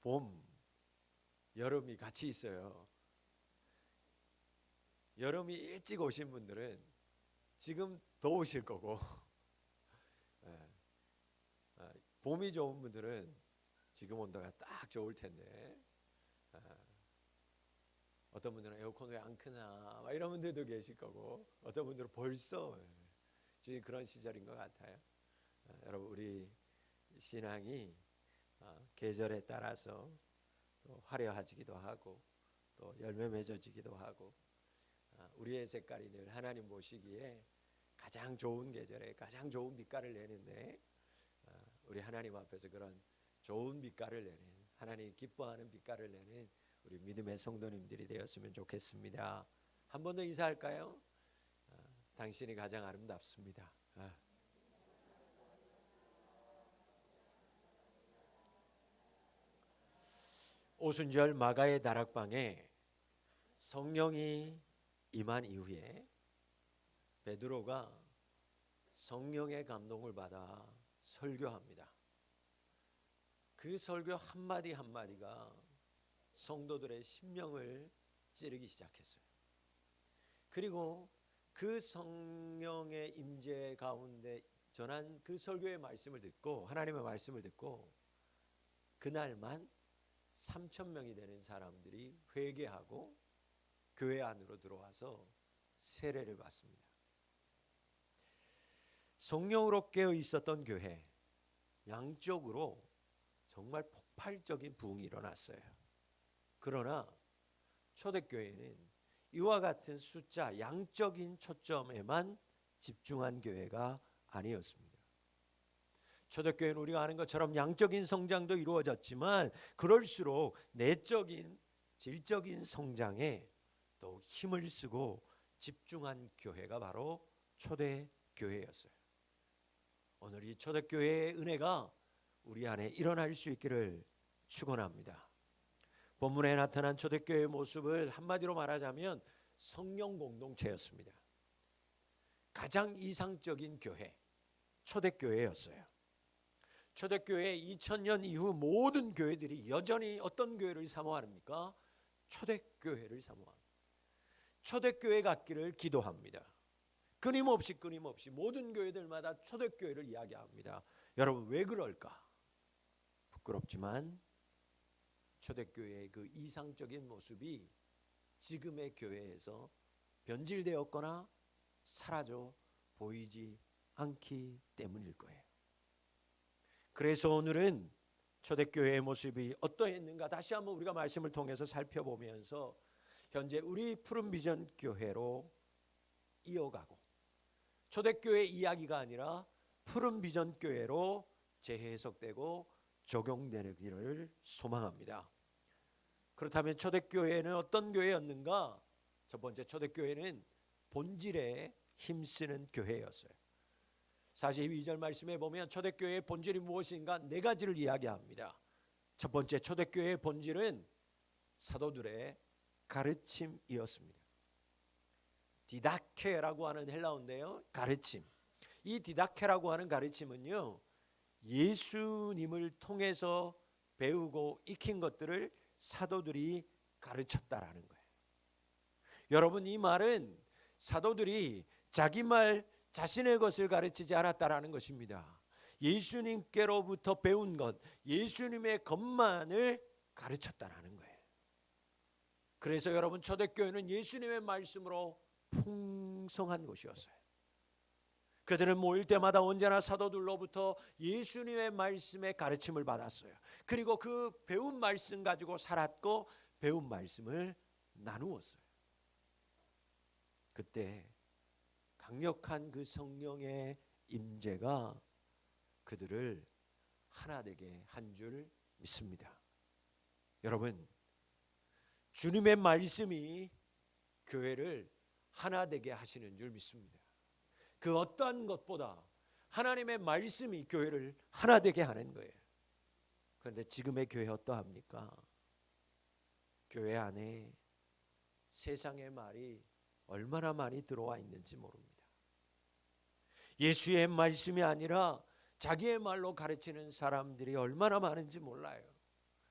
봄, 여름이 같이 있어요. 여름이 일찍 오신 분들은 지금 더우실 거고 예, 봄이 좋은 분들은 지금 온도가 딱 좋을 텐데 어떤 분들은 에어컨 왜 안 크나 막 이런 분들도 계실 거고 어떤 분들은 벌써 지금 그런 시절인 것 같아요. 여러분 우리 신앙이 계절에 따라서 또 화려해지기도 하고 또 열매 맺어지기도 하고 우리의 색깔이 늘 하나님 보시기에 가장 좋은 계절에 가장 좋은 빛깔을 내는데 우리 하나님 앞에서 그런 좋은 빛깔을 내는 하나님 기뻐하는 빛깔을 내는 우리 믿음의 성도님들이 되었으면 좋겠습니다. 한 번 더 인사할까요? 당신이 가장 아름답습니다. 오순절 마가의 다락방에 성령이 임한 이후에 베드로가 성령의 감동을 받아 설교합니다. 그 설교 한마디 한마디가 성도들의 심령을 찌르기 시작했어요. 그리고 그 성령의 임재 가운데 전한 그 설교의 말씀을 듣고 하나님의 말씀을 듣고 그날만 3,000명이 되는 사람들이 회개하고 교회 안으로 들어와서 세례를 받습니다. 성령으로 깨어 있었던 교회 양쪽으로 정말 폭발적인 부흥이 일어났어요. 그러나 초대교회는 이와 같은 숫자 양적인 초점에만 집중한 교회가 아니었습니다. 초대교회는 우리가 아는 것처럼 양적인 성장도 이루어졌지만 그럴수록 내적인 질적인 성장에 또 힘을 쓰고 집중한 교회가 바로 초대교회였어요. 오늘 이 초대교회의 은혜가 우리 안에 일어날 수 있기를 축원합니다. 본문에 나타난 초대교회의 모습을 한마디로 말하자면 성령 공동체였습니다. 가장 이상적인 교회, 초대교회였어요. 초대교회 2000년 이후 모든 교회들이 여전히 어떤 교회를 사모합니까? 초대교회를 사모합니다. 초대교회 같기를 기도합니다. 끊임없이 모든 교회들마다 초대교회를 이야기합니다. 여러분 왜 그럴까? 부끄럽지만 초대교회의 그 이상적인 모습이 지금의 교회에서 변질되었거나 사라져 보이지 않기 때문일 거예요. 그래서 오늘은 초대교회의 모습이 어떠했는가 다시 한번 우리가 말씀을 통해서 살펴보면서 현재 우리 푸른비전 교회로 이어가고 초대교회 이야기가 아니라 푸른비전 교회로 재해석되고 적용되기를 소망합니다. 그렇다면 초대교회는 어떤 교회였는가? 첫 번째, 초대교회는 본질에 힘쓰는 교회였어요. 42절 말씀에 보면 초대교회의 본질이 무엇인가 네 가지를 이야기합니다. 첫 번째, 초대교회의 본질은 사도들의 가르침이었습니다. 디다케라고 하는 헬라어인데요, 가르침. 이 디다케라고 하는 가르침은요, 예수님을 통해서 배우고 익힌 것들을 사도들이 가르쳤다라는 거예요. 여러분, 이 말은 사도들이 자기 말 자신의 것을 가르치지 않았다라는 것입니다. 예수님께로부터 배운 것, 예수님의 것만을 가르쳤다라는 거예요. 그래서 여러분, 초대교회는 예수님의 말씀으로 풍성한 곳이었어요. 그들은 모일 때마다 언제나 사도들로부터 예수님의 말씀의 가르침을 받았어요. 그리고 그 배운 말씀 가지고 살았고 배운 말씀을 나누었어요. 그때 강력한 그 성령의 임재가 그들을 하나 되게 한 줄 믿습니다. 여러분, 주님의 말씀이 교회를 하나 되게 하시는 줄 믿습니다. 그 어떠한 것보다 하나님의 말씀이 교회를 하나 되게 하는 거예요. 그런데 지금의 교회 어떠합니까? 교회 안에 세상의 말이 얼마나 많이 들어와 있는지 모릅니다. 예수의 말씀이 아니라 자기의 말로 가르치는 사람들이 얼마나 많은지 몰라요.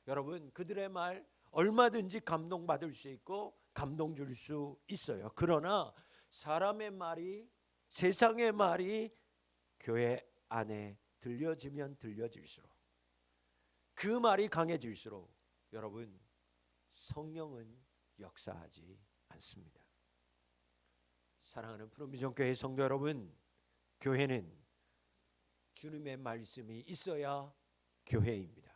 여러분, 그들의 말 얼마든지 감동받을 수 있고 감동 줄 수 있어요. 그러나 사람의 말이, 세상의 말이 교회 안에 들려지면 들려질수록, 그 말이 강해질수록 여러분, 성령은 역사하지 않습니다. 사랑하는 푸른비전교회 성도 여러분, 교회는 주님의 말씀이 있어야 교회입니다.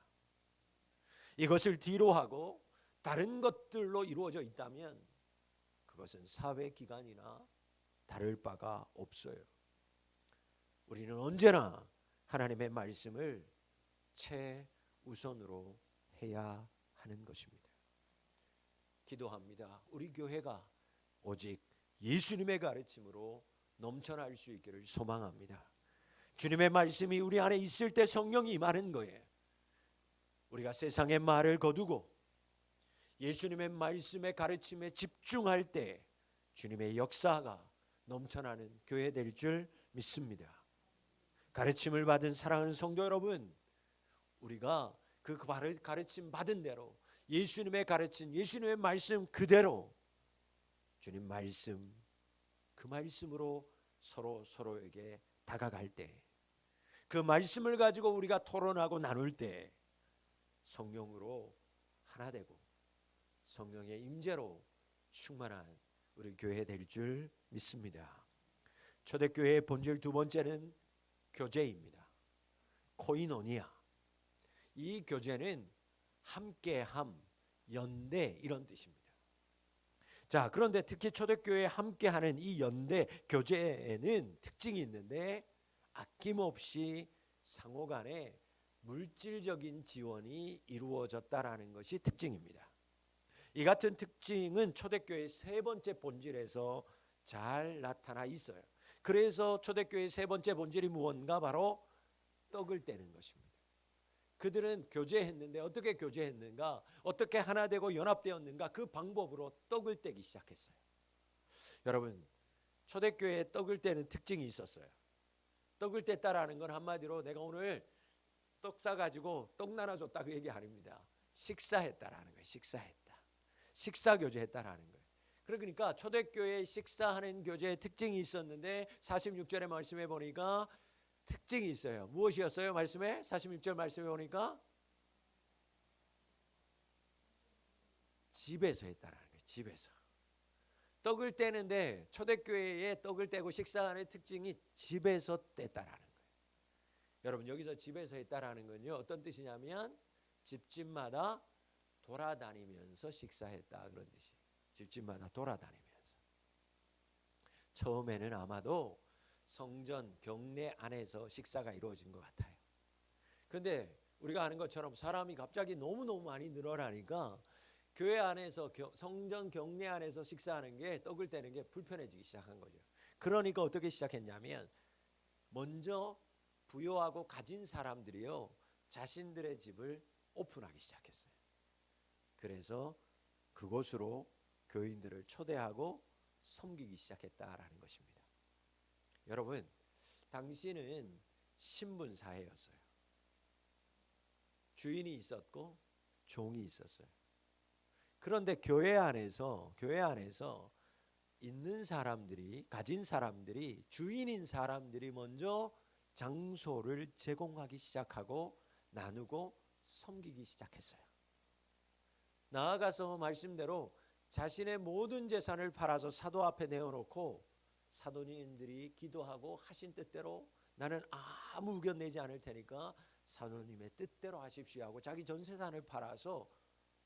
이것을 뒤로 하고 다른 것들로 이루어져 있다면 그것은 사회기관이나 다를 바가 없어요. 우리는 언제나 하나님의 말씀을 최우선으로 해야 하는 것입니다. 기도합니다. 우리 교회가 오직 예수님의 가르침으로 넘쳐날 수 있기를 소망합니다. 주님의 말씀이 우리 안에 있을 때 성령이 임하는 거예요. 우리가 세상의 말을 거두고 예수님의 말씀의 가르침에 집중할 때 주님의 역사가 넘쳐나는 교회 될 줄 믿습니다. 가르침을 받은 사랑하는 성도 여러분, 우리가 그 가르침 받은 대로 예수님의 가르침, 예수님의 말씀 그대로 주님 말씀, 그 말씀으로 서로에게 다가갈 때, 그 말씀을 가지고 우리가 토론하고 나눌 때 성령으로 하나 되고 성령의 임재로 충만한 우리 교회 될 줄 믿습니다. 초대교회의 본질 두 번째는 교제입니다. 코이노니아. 이 교제는 함께함, 연대 이런 뜻입니다. 자, 그런데 특히 초대교회에 함께하는 이 연대 교제에는 특징이 있는데 아낌없이 상호간에 물질적인 지원이 이루어졌다라는 것이 특징입니다. 이 같은 특징은 초대교회의 세 번째 본질에서 잘 나타나 있어요. 그래서 초대교회의 세 번째 본질이 무언가, 바로 떡을 떼는 것입니다. 그들은 교제했는데 어떻게 교제했는가, 어떻게 하나 되고 연합되었는가, 그 방법으로 떡을 떼기 시작했어요. 여러분, 초대교회에 떡을 떼는 특징이 있었어요. 떡을 뗐다라는 건 한마디로 내가 오늘 떡 싸가지고 떡 나눠줬다 그 얘기 아닙니다. 식사했다라는 거예요. 식사 교제했다라는 거예요. 그러니까 초대교회에 식사하는 교제의 특징이 있었는데 46절의 말씀에 보니까 특징이 있어요. 무엇이었어요? 말씀에 46절 말씀에 보니까 집에서 했다라는 거예요. 집에서. 떡을 떼는데 초대교회에 떡을 떼고 식사하는 특징이 집에서 뗐다라는 거예요. 여러분, 여기서 집에서 했다라는 건요, 어떤 뜻이냐면 집집마다 돌아다니면서 식사했다 그런 뜻이에요. 집집마다 돌아다니면서. 처음에는 아마도 성전 경내 안에서 식사가 이루어진 것 같아요. 그런데 우리가 아는 것처럼 사람이 갑자기 너무너무 많이 늘어나니까 교회 안에서 성전 경내 안에서 식사하는 게, 떡을 떼는 게 불편해지기 시작한 거죠. 그러니까 어떻게 시작했냐면 먼저 부유하고 가진 사람들이요, 자신들의 집을 오픈하기 시작했어요. 그래서 그곳으로 교인들을 초대하고 섬기기 시작했다라는 것입니다. 여러분, 당시는 신분 사회였어요. 주인이 있었고 종이 있었어요. 그런데 교회 안에서 있는 사람들이, 가진 사람들이, 주인인 사람들이 먼저 장소를 제공하기 시작하고 나누고 섬기기 시작했어요. 나아가서 말씀대로 자신의 모든 재산을 팔아서 사도 앞에 내어놓고 사도님들이 기도하고 하신 뜻대로 나는 아무 의견 내지 않을 테니까 사도님의 뜻대로 하십시오 하고 자기 전 재산을 팔아서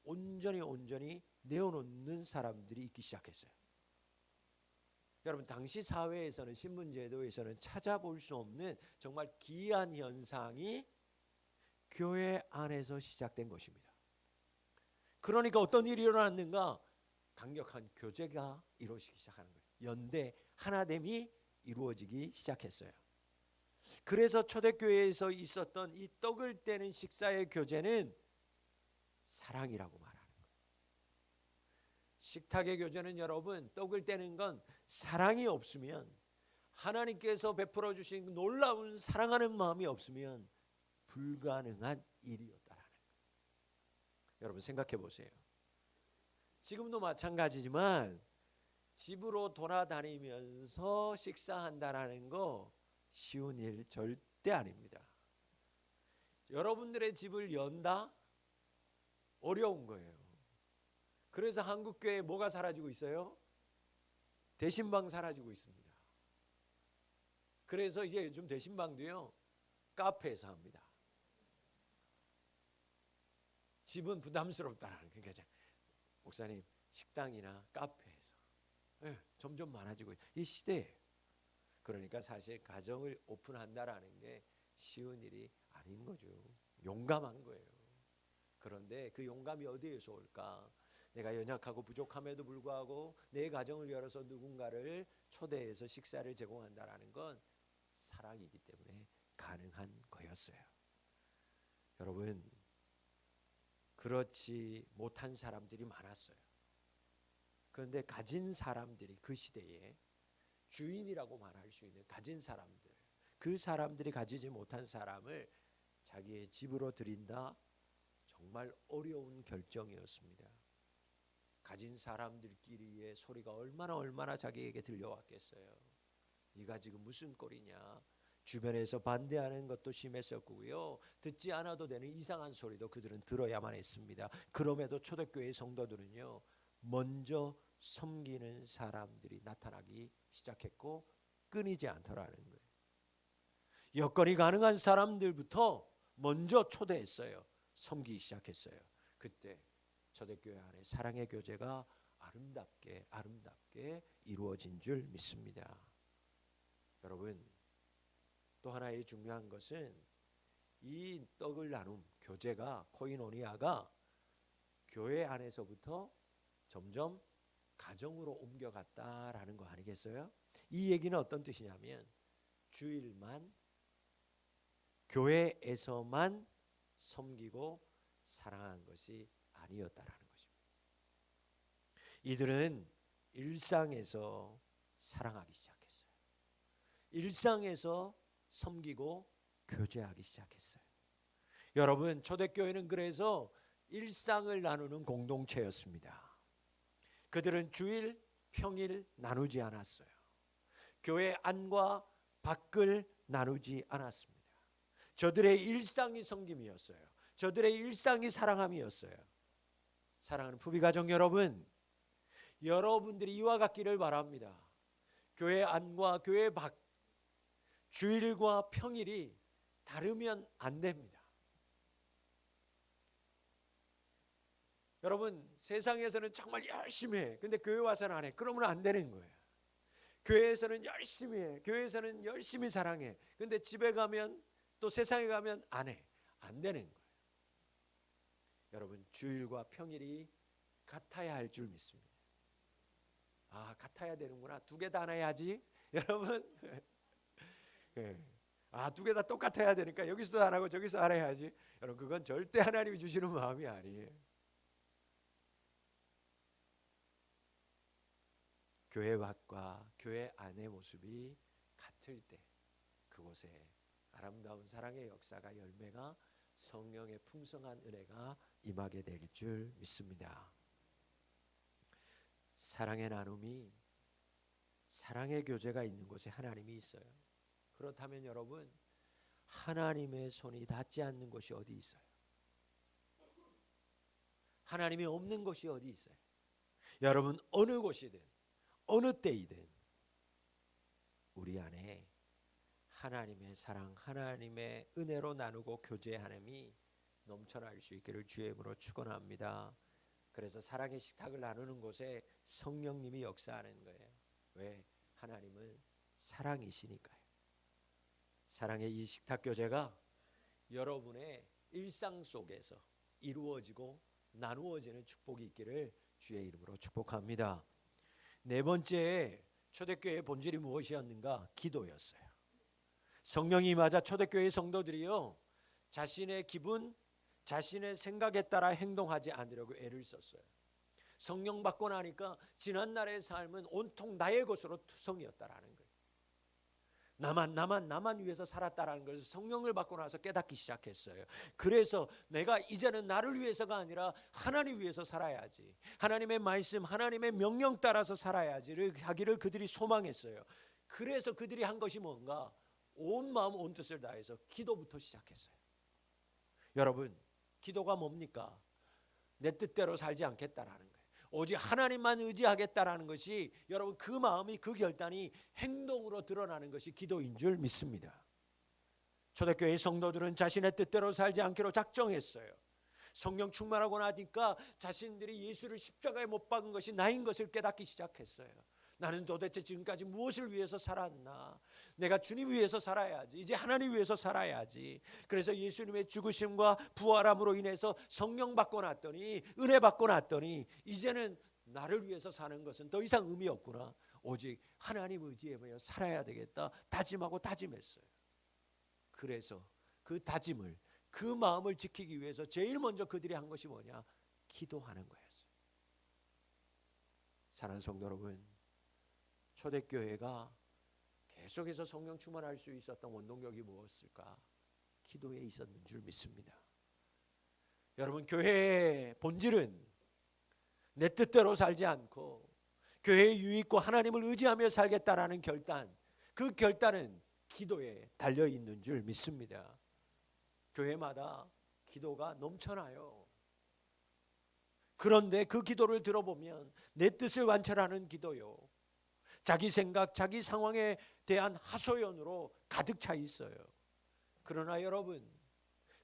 온전히 내어놓는 사람들이 있기 시작했어요. 여러분, 당시 사회에서는, 신분제도에서는 찾아볼 수 없는 정말 기이한 현상이 교회 안에서 시작된 것입니다. 그러니까 어떤 일이 일어났는가? 강력한 교제가 이루어지기 시작하는 거예요. 연대, 하나됨이 이루어지기 시작했어요. 그래서 초대교회에서 있었던 이 떡을 떼는 식사의 교제는 사랑이라고 말하는 거예요. 식탁의 교제는 여러분, 떡을 떼는 건 사랑이 없으면, 하나님께서 베풀어 주신 놀라운 사랑하는 마음이 없으면 불가능한 일이었다라는 거예요. 여러분 생각해 보세요. 지금도 마찬가지지만 집으로 돌아다니면서 식사한다라는 거 쉬운 일 절대 아닙니다. 여러분들의 집을 연다? 어려운 거예요. 그래서 한국교회에 뭐가 사라지고 있어요? 대신방 사라지고 있습니다. 그래서 이제 요즘 대신방도요 카페에서 합니다. 집은 부담스럽다라는, 그러니까 목사님 식당이나 카페에서 점점 많아지고 이 시대에, 그러니까 사실 가정을 오픈한다라는 게 쉬운 일이 아닌 거죠. 용감한 거예요. 그런데 그 용감이 어디에서 올까? 내가 연약하고 부족함에도 불구하고 내 가정을 열어서 누군가를 초대해서 식사를 제공한다라는 건 사랑이기 때문에 가능한 거였어요. 여러분, 그렇지 못한 사람들이 많았어요. 그런데 가진 사람들이 그 시대에 주인이라고 말할 수 있는 가진 사람들, 그 사람들이 가지지 못한 사람을 자기의 집으로 들인다, 정말 어려운 결정이었습니다. 가진 사람들끼리의 소리가 얼마나 자기에게 들려왔겠어요. 네가 지금 무슨 꼴이냐. 주변에서 반대하는 것도 심했었고요. 듣지 않아도 되는 이상한 소리도 그들은 들어야만 했습니다. 그럼에도 초대교회 성도들은요, 먼저 섬기는 사람들이 나타나기 시작했고 끊이지 않더라는 거예요. 여건이 가능한 사람들부터 먼저 초대했어요. 섬기기 시작했어요. 그때 초대교회 안에 사랑의 교제가 아름답게 이루어진 줄 믿습니다. 여러분, 또 하나의 중요한 것은 이 떡을 나눔, 교제가, 코이노니아가 교회 안에서부터 점점 가정으로 옮겨갔다라는 거 아니겠어요? 이 얘기는 어떤 뜻이냐면 주일만 교회에서만 섬기고 사랑한 것이 아니었다라는 것입니다. 이들은 일상에서 사랑하기 시작했어요. 일상에서 섬기고 교제하기 시작했어요. 여러분, 초대교회는 그래서 일상을 나누는 공동체였습니다. 그들은 주일, 평일 나누지 않았어요. 교회 안과 밖을 나누지 않았습니다. 저들의 일상이 섬김이었어요. 저들의 일상이 사랑함이었어요. 사랑하는 부비가족 여러분, 여러분들이 이와 같기를 바랍니다. 교회 안과 교회 밖, 주일과 평일이 다르면 안 됩니다. 여러분, 세상에서는 정말 열심히 해. 근데 교회 와서는 안 해. 그러면 안 되는 거예요. 교회에서는 열심히 해. 교회에서는 열심히 사랑해. 근데 집에 가면, 또 세상에 가면 안 해. 안 되는 거예요. 여러분, 주일과 평일이 같아야 할 줄 믿습니다. 아, 같아야 되는구나. 두 개 다 나야지. 여러분, 두 개 다 똑같아야 되니까 여기서도 안 하고 저기서 안 해야지. 여러분, 그건 절대 하나님이 주시는 마음이 아니에요. 교회 밖과 교회 안의 모습이 같을 때 그곳에 아름다운 사랑의 역사가, 열매가, 성령의 풍성한 은혜가 임하게 될 줄 믿습니다. 사랑의 나눔이, 사랑의 교제가 있는 곳에 하나님이 있어요. 그렇다면 여러분, 하나님의 손이 닿지 않는 곳이 어디 있어요? 하나님이 없는 곳이 어디 있어요? 여러분, 어느 곳이든 어느 때이든 우리 안에 하나님의 사랑, 하나님의 은혜로 나누고 교제하심이 넘쳐날 수 있기를 주의 이름으로 축원합니다. 그래서 사랑의 식탁을 나누는 곳에 성령님이 역사하는 거예요. 왜? 하나님은 사랑이시니까요. 사랑의 이 식탁 교제가 여러분의 일상 속에서 이루어지고 나누어지는 축복이 있기를 주의 이름으로 축복합니다. 네 번째, 초대교회의 본질이 무엇이었는가? 기도였어요. 성령이 임하자 초대교회 성도들이요, 자신의 기분, 자신의 생각에 따라 행동하지 않으려고 애를 썼어요. 성령 받고 나니까 지난날의 삶은 온통 나의 것으로 투성이었다라는 거예요. 나만 위해서 살았다라는 것을 성령을 받고 나서 깨닫기 시작했어요. 그래서 내가 이제는 나를 위해서가 아니라 하나님 위해서 살아야지, 하나님의 말씀, 하나님의 명령 따라서 살아야지를 하기를 그들이 소망했어요. 그래서 그들이 한 것이 뭔가, 온 마음 온 뜻을 다해서 기도부터 시작했어요. 여러분, 기도가 뭡니까? 내 뜻대로 살지 않겠다라는 거예요. 오직 하나님만 의지하겠다라는 것이, 여러분, 그 마음이, 그 결단이 행동으로 드러나는 것이 기도인 줄 믿습니다. 초대교회 성도들은 자신의 뜻대로 살지 않기로 작정했어요. 성령 충만하고 나니까 자신들이 예수를 십자가에 못 박은 것이 나인 것을 깨닫기 시작했어요. 나는 도대체 지금까지 무엇을 위해서 살았나? 내가 주님 위해서 살아야지, 이제 하나님 위해서 살아야지. 그래서 예수님의 죽으심과 부활함으로 인해서 성령 받고 났더니, 은혜 받고 났더니, 이제는 나를 위해서 사는 것은 더 이상 의미 없구나, 오직 하나님 의지하며 살아야 되겠다 다짐하고 다짐했어요. 그래서 그 다짐을, 그 마음을 지키기 위해서 제일 먼저 그들이 한 것이 뭐냐? 기도하는 거였어요. 사랑하는 성도 여러분, 초대교회가 계속해서 성령 충만할 수 있었던 원동력이 무엇일까? 기도에 있었는 줄 믿습니다. 여러분, 교회의 본질은 내 뜻대로 살지 않고 교회의 유익과 하나님을 의지하며 살겠다라는 결단, 그 결단은 기도에 달려 있는 줄 믿습니다. 교회마다 기도가 넘쳐나요. 그런데 그 기도를 들어보면 내 뜻을 완철하는 기도요, 자기 생각, 자기 상황에 대한 하소연으로 가득 차 있어요. 그러나 여러분,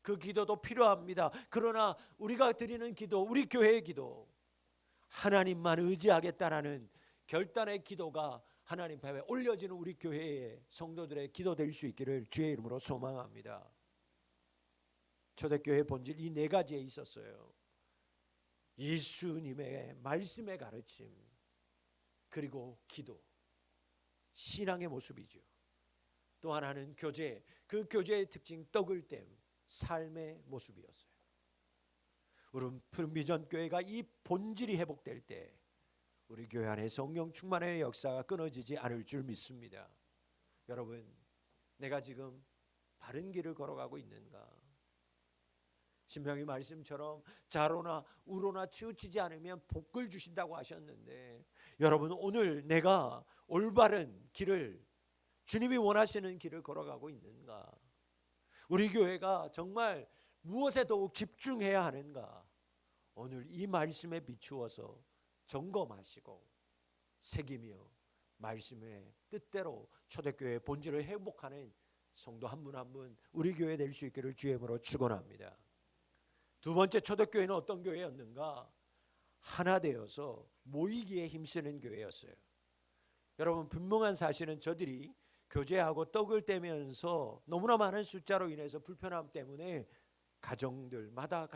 그 기도도 필요합니다. 그러나 우리가 드리는 기도, 우리 교회의 기도, 하나님만 의지하겠다라는 결단의 기도가 하나님 앞에 올려지는 우리 교회의 성도들의 기도 될 수 있기를 주의 이름으로 소망합니다. 초대교회의 본질, 이 네 가지에 있었어요. 예수님의 말씀의 가르침, 그리고 기도, 신앙의 모습이죠. 또 하나는 교제, 그 교제의 특징, 떡을 땜 삶의 모습이었어요. 우리 푸른비전 교회가 이 본질이 회복될 때 우리 교회 안에 성령 충만의 역사가 끊어지지 않을 줄 믿습니다. 여러분, 내가 지금 바른 길을 걸어가고 있는가? 신명기 말씀처럼 자로나 우로나 치우치지 않으면 복을 주신다고 하셨는데, 여러분, 오늘 내가 올바른 길을, 주님이 원하시는 길을 걸어가고 있는가? 우리 교회가 정말 무엇에 더욱 집중해야 하는가? 오늘 이 말씀에 비추어서 점검하시고 새기며 말씀의 뜻대로 초대교회의 본질을 회복하는 성도 한 분 한 분 우리 교회 될 수 있기를 주의 이름으로 축원합니다. 두 번째, 초대교회는 어떤 교회였는가? 하나 되어서 모이기에 힘쓰는 교회였어요. 여러분, 분명한 사실은 저들이 교제하고 떡을 떼면서 너무나 많은 숫자로 인해서 불편함 때문에 가정들마다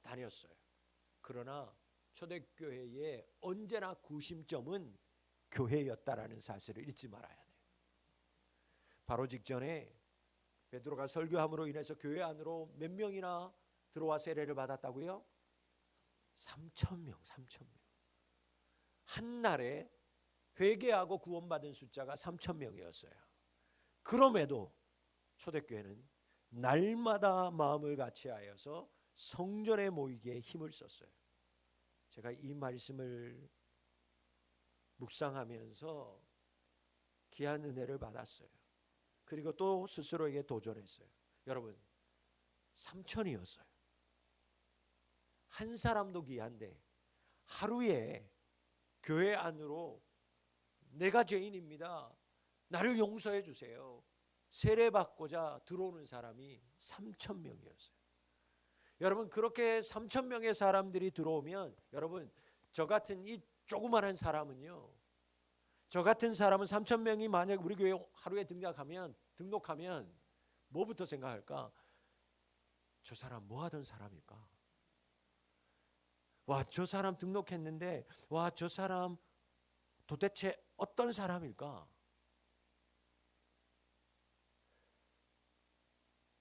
다녔어요. 그러나 초대교회의 언제나 구심점은 교회였다라는 사실을 잊지 말아야 돼요. 바로 직전에 베드로가 설교함으로 인해서 교회 안으로 몇 명이나 들어와 세례를 받았다고요? 3,000명. 한 날에 회개하고 구원받은 숫자가 3,000명이었어요. 그럼에도 초대교회는 날마다 마음을 같이하여서 성전에 모이기에 힘을 썼어요. 제가 이 말씀을 묵상하면서 귀한 은혜를 받았어요. 그리고 또 스스로에게 도전했어요. 여러분, 3,000이었어요. 한 사람도 귀한데 하루에 교회 안으로 내가 죄인입니다, 나를 용서해 주세요, 세례받고자 들어오는 사람이 3,000명이었어요. 여러분, 그렇게 3,000명의 사람들이 들어오면, 여러분, 저 같은 이 조그만한 사람은요, 저 같은 사람은 3,000명이 만약 우리 교회 하루에 등록하면 뭐부터 생각할까? 저 사람 뭐 하던 사람일까? 와, 저 사람 등록했는데, 와, 저 사람 도대체 어떤 사람일까?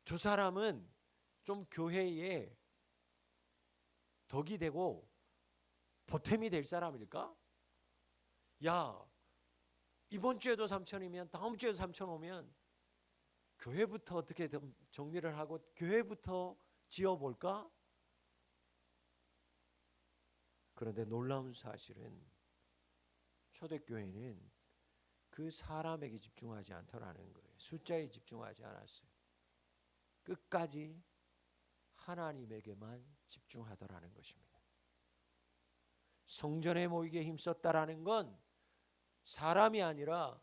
저 사람은 좀 교회에 덕이 되고 보탬이 될 사람일까? 야, 이번 주에도 3,000이면 다음 주에도 3,000 오면 교회부터 어떻게 정리를 하고 교회부터 지어볼까? 그런데 놀라운 사실은 초대교회는 그 사람에게 집중하지 않더라는 거예요. 숫자에 집중하지 않았어요. 끝까지 하나님에게만 집중하더라는 것입니다. 성전에 모이게 힘썼다라는 건 사람이 아니라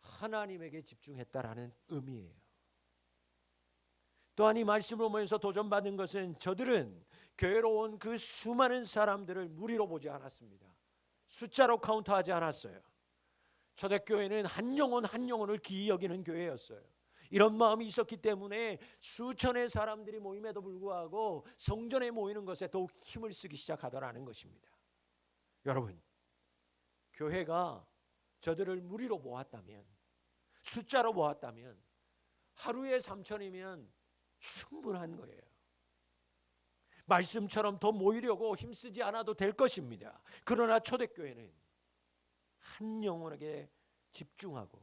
하나님에게 집중했다라는 의미예요. 또한 이 말씀을 보면서 도전받은 것은 저들은 교회로 온 그 수많은 사람들을 무리로 보지 않았습니다. 숫자로 카운트하지 않았어요. 초대교회는 한 영혼 한 영혼을 귀히 여기는 교회였어요. 이런 마음이 있었기 때문에 수천의 사람들이 모임에도 불구하고 성전에 모이는 것에 더욱 힘을 쓰기 시작하더라는 것입니다. 여러분, 교회가 저들을 무리로 모았다면, 숫자로 모았다면 하루에 3,000이면 충분한 거예요. 말씀처럼 더 모이려고 힘쓰지 않아도 될 것입니다. 그러나 초대교회는 한 영혼에게 집중하고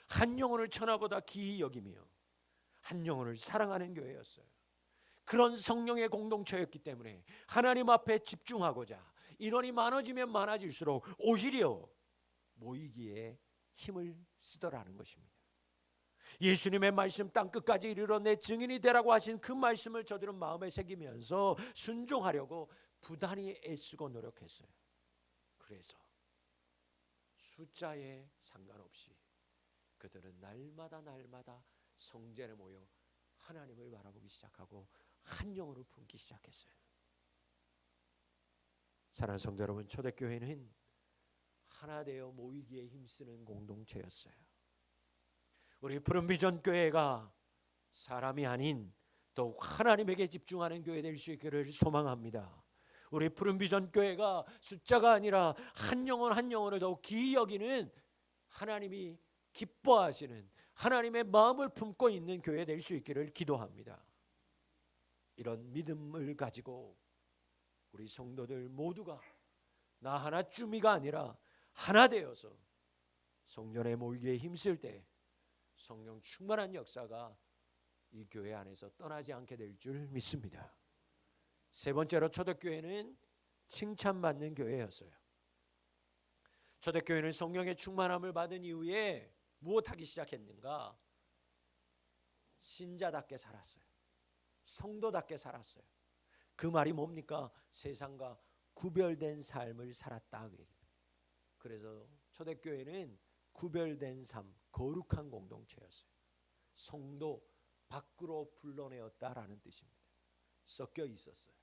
한 영혼을 천하보다 귀히 여기며 한 영혼을 사랑하는 교회였어요. 그런 성령의 공동체였기 때문에 하나님 앞에 집중하고자 인원이 많아지면 많아질수록 오히려 모이기에 힘을 쓰더라는 것입니다. 예수님의 말씀 땅끝까지 이르러 내 증인이 되라고 하신 그 말씀을 저들은 마음에 새기면서 순종하려고 부단히 애쓰고 노력했어요. 그래서 숫자에 상관없이 그들은 날마다 성전에 모여 하나님을 바라보기 시작하고 한 영혼을 품기 시작했어요. 사랑하는 성도 여러분, 초대교회는 하나 되어 모이기에 힘쓰는 공동체였어요. 우리 푸른비전 교회가 사람이 아닌 더욱 하나님에게 집중하는 교회 될 수 있기를 소망합니다. 우리 푸른비전 교회가 숫자가 아니라 한 영혼 한 영혼을 더욱 귀히 여기는 하나님이 기뻐하시는 하나님의 마음을 품고 있는 교회 될 수 있기를 기도합니다. 이런 믿음을 가지고 우리 성도들 모두가 나 하나쯤이가 아니라 하나 되어서 성전에 모이기에 힘쓸 때 성령 충만한 역사가 이 교회 안에서 떠나지 않게 될 줄 믿습니다. 세 번째로 초대교회는 칭찬받는 교회였어요. 초대교회는 성령의 충만함을 받은 이후에 무엇하기 시작했는가? 신자답게 살았어요. 성도답게 살았어요. 그 말이 뭡니까? 세상과 구별된 삶을 살았다. 그래서 초대교회는 구별된 삶, 거룩한 공동체였어요. 성도 밖으로 불러내었다라는 뜻입니다. 섞여 있었어요.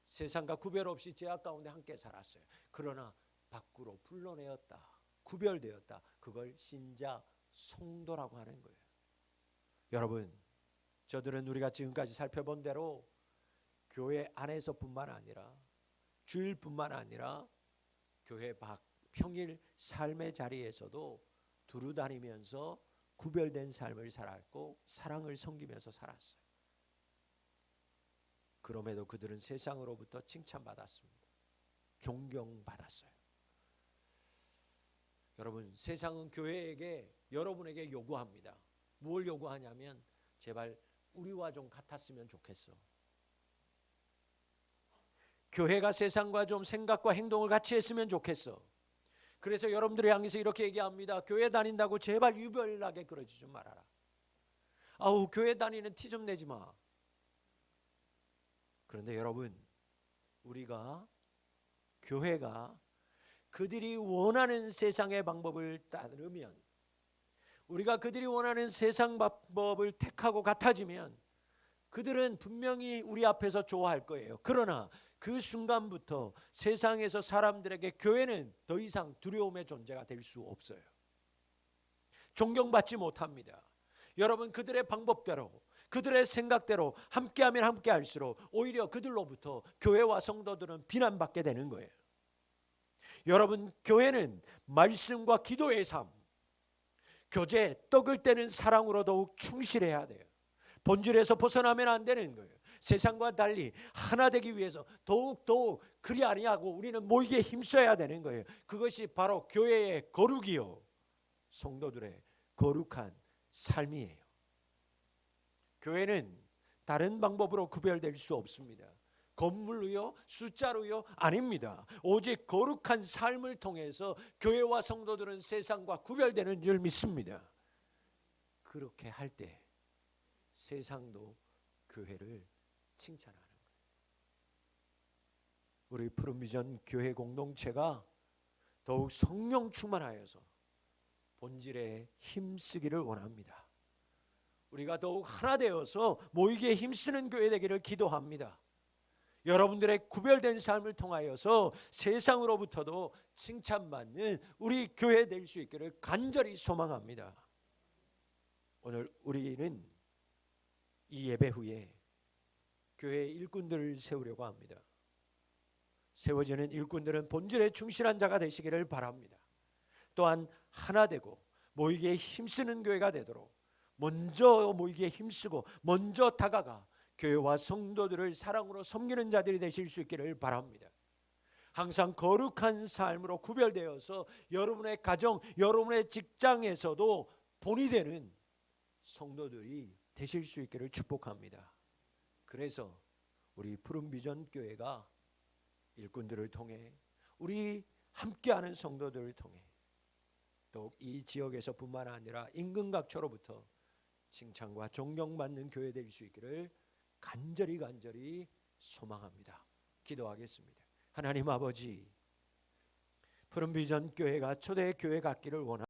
세상과 구별 없이 죄악 가운데 함께 살았어요. 그러나 밖으로 불러내었다, 구별되었다. 그걸 신자, 성도라고 하는 거예요. 여러분, 저들은 우리가 지금까지 살펴본 대로 교회 안에서뿐만 아니라 주일뿐만 아니라 교회 밖 평일 삶의 자리에서도 두루 다니면서 구별된 삶을 살았고 사랑을 섬기면서 살았어요. 그럼에도 그들은 세상으로부터 칭찬받았습니다. 존경받았어요. 여러분, 세상은 교회에게 여러분에게 요구합니다. 무엇을 요구하냐면 제발 우리와 좀 같았으면 좋겠어. 교회가 세상과 좀 생각과 행동을 같이 했으면 좋겠어. 그래서 여러분들을 향해서 이렇게 얘기합니다. 교회 다닌다고 제발 유별나게 그러지 좀 말아라. 아우, 교회 다니는 티 좀 내지 마. 그런데 여러분, 우리가 교회가 그들이 원하는 세상의 방법을 따르면, 우리가 그들이 원하는 세상 방법을 택하고 같아지면 그들은 분명히 우리 앞에서 좋아할 거예요. 그러나 그 순간부터 세상에서 사람들에게 교회는 더 이상 두려움의 존재가 될 수 없어요. 존경받지 못합니다. 여러분, 그들의 방법대로, 그들의 생각대로 함께하면 함께할수록 오히려 그들로부터 교회와 성도들은 비난받게 되는 거예요. 여러분, 교회는 말씀과 기도의 삶, 교제, 떡을 떼는 사랑으로 더욱 충실해야 돼요. 본질에서 벗어나면 안 되는 거예요. 세상과 달리 하나 되기 위해서 더욱 그리 아니하고 우리는 모이기에 힘써야 되는 거예요. 그것이 바로 교회의 거룩이요, 성도들의 거룩한 삶이에요. 교회는 다른 방법으로 구별될 수 없습니다. 건물로요, 숫자로요, 아닙니다. 오직 거룩한 삶을 통해서 교회와 성도들은 세상과 구별되는 줄 믿습니다. 그렇게 할 때 세상도 교회를 칭찬하는 거예요. 우리 푸른비전 교회 공동체가 더욱 성령 충만하여서 본질에 힘쓰기를 원합니다. 우리가 더욱 하나 되어서 모이기에 힘쓰는 교회 되기를 기도합니다. 여러분들의 구별된 삶을 통하여서 세상으로부터도 칭찬받는 우리 교회 될 수 있기를 간절히 소망합니다. 오늘 우리는 이 예배 후에 교회의 일꾼들을 세우려고 합니다. 세워지는 일꾼들은 본질에 충실한 자가 되시기를 바랍니다. 또한 하나 되고 모이기에 힘쓰는 교회가 되도록 먼저 모이기에 힘쓰고 먼저 다가가 교회와 성도들을 사랑으로 섬기는 자들이 되실 수 있기를 바랍니다. 항상 거룩한 삶으로 구별되어서 여러분의 가정, 여러분의 직장에서도 본이 되는 성도들이 되실 수 있기를 축복합니다. 그래서 우리 푸른비전 교회가 일꾼들을 통해 우리 함께하는 성도들을 통해 더욱 이 지역에서뿐만 아니라 인근 각처로부터 칭찬과 존경받는 교회 될 수 있기를 간절히 소망합니다. 기도하겠습니다. 하나님 아버지, 푸른비전 교회가 초대 교회 같기를 원합니다.